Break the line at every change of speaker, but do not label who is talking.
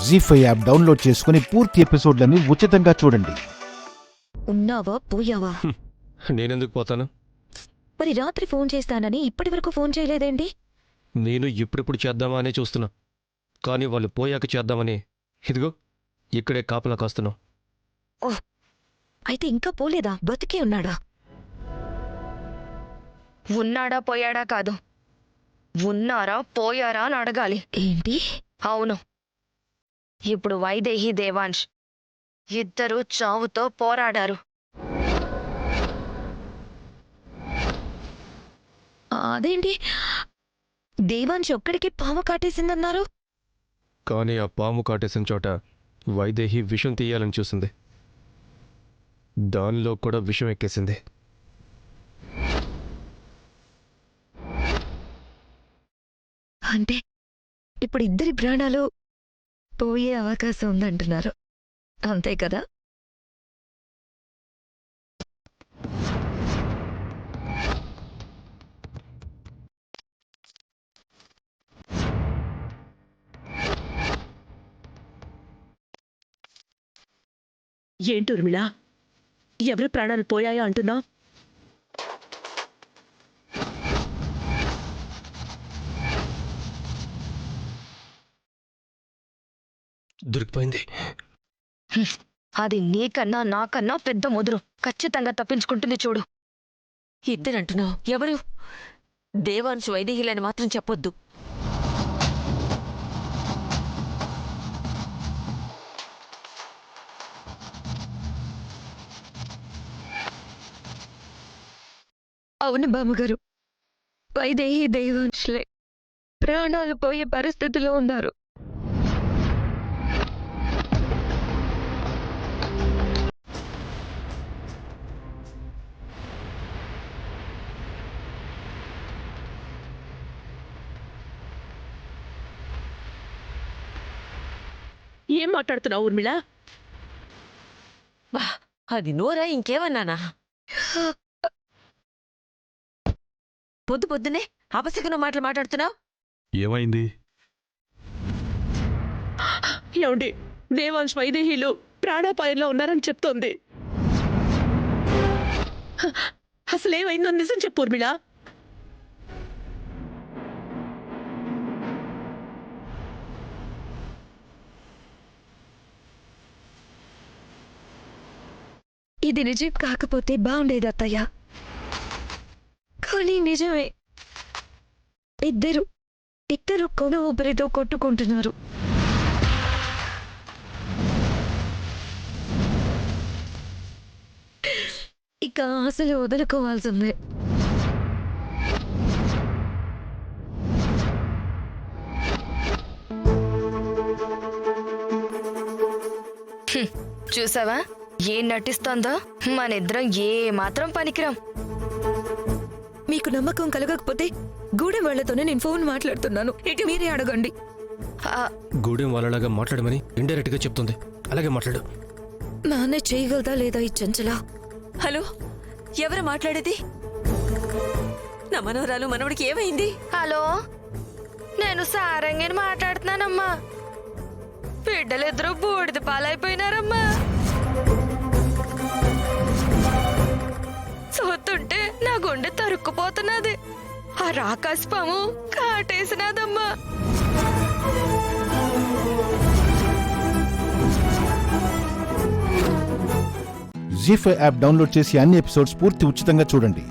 జీ5 app download చేసుకుని పూర్తి ఎపిసోడ్లని ఉచితంగా చూడండి.
ఉన్నావా పోయావా?
నేనెందుకు పోతాను?
మరి రాత్రి ఫోన్ చేస్తానని ఇప్పటి వరకు ఫోన్ చేయలేదేంటి?
నేను ఇప్పుడిప్పుడు చేద్దామా అనే చూస్తున్నా, కానీ వాళ్ళు పోయాక చేద్దామని ఇదిగో ఇక్కడే కాపలా కాస్తున్నాం.
ఓహ్, అయితే ఇంకా పోలేదా? బతికే ఉన్నాడా?
ఉన్నాడా పోయాడా కాదు, ఉన్నారా పోయారా అని అడగాలి.
ఏంటి?
అవును, ఇప్పుడు వైదేహి దేవాంశ్ ఇద్దరూ చావుతో పోరాడారు.
అదేంటి, దేవాంశ్ ఒక్కడికి పాము కాటేసిందన్నారు?
కానీ ఆ పాము కాటేసిన చోట వైదేహి విషం తీయాలని చూసింది, దానిలో కూడా విషం ఎక్కేసింది.
అంటే ఇప్పుడు ఇద్దరి ప్రాణాలు పోయే అవకాశం ఉందంటున్నారు, అంతే కదా?
ఏంటి ఉర్మిళ, ఎవరి ప్రాణాలు పోయాయో అంటున్నావు?
దొరికిపోయింది.
అది నీకన్నా నాకన్నా పెద్ద ముదురు, ఖచ్చితంగా తప్పించుకుంటుంది చూడు.
ఇద్దరంటున్నావు, ఎవరు? దేవాంశ్ వైదేహిలని మాత్రం చెప్పొద్దు.
అవును బామ్మగారు, వైదేహి దేవాంశ్లే ప్రాణాలు పోయే పరిస్థితిలో ఉన్నారు.
ఏం మాట్లాడుతున్నావు ఉర్మిళ?
బా, అది నోరా ఇంకేమన్నానా? పొద్దు పొద్దునే అపశకున మాటలు మాట్లాడుతున్నావు.
ఏమైంది?
ఏమండి, దేవాంశ్ వైదేహిలు ప్రాణాపాయంలో ఉన్నారని చెప్తోంది. అసలేమైందో నిజం చెప్పు ఉర్మిళ.
ఇది నిజం కాకపోతే బాగుండేది అత్తయ్య, కానీ నిజమే. ఇద్దరు కొన ఊపిరితో కొట్టుకుంటున్నారు. ఇక అసలు వదులుకోవాల్సిందే.
చూసావా ఏం నటిస్తోందో? మనిద్దరం ఏ మాత్రం పనికిరాం.
మీకు నమ్మకం కలగకపోతే గూడెం వాళ్లతోనే నేను ఫోన్ మాట్లాడుతున్నాను, ఇటు మీరే అడగండి.
గూడెం వాళ్ళలాగా మాట్లాడమని ఇండైరెక్ట్గా చెప్తుంది, అలాగే మాట్లాడు.
మేనేజ్ చేయగలదా లేదా ఈ చంచల?
హలో, ఎవరు మాట్లాడేది? నా మనవరాలు మనవడికి ఏమైంది?
హలో, నేను సారంగిని మాట్లాడుతున్నానమ్మా. బిడ్డలిద్దరూ బూడిద పాలైపోయినారమ్మా. చూస్తుంటే నా గుండె తరుక్కుపోతున్నది. ఆ రాకాశ పాము కాటేసినాదమ్మా.
జీ5 యాప్ డౌన్లోడ్ చేసి అన్ని ఎపిసోడ్స్ పూర్తి ఉచితంగా చూడండి.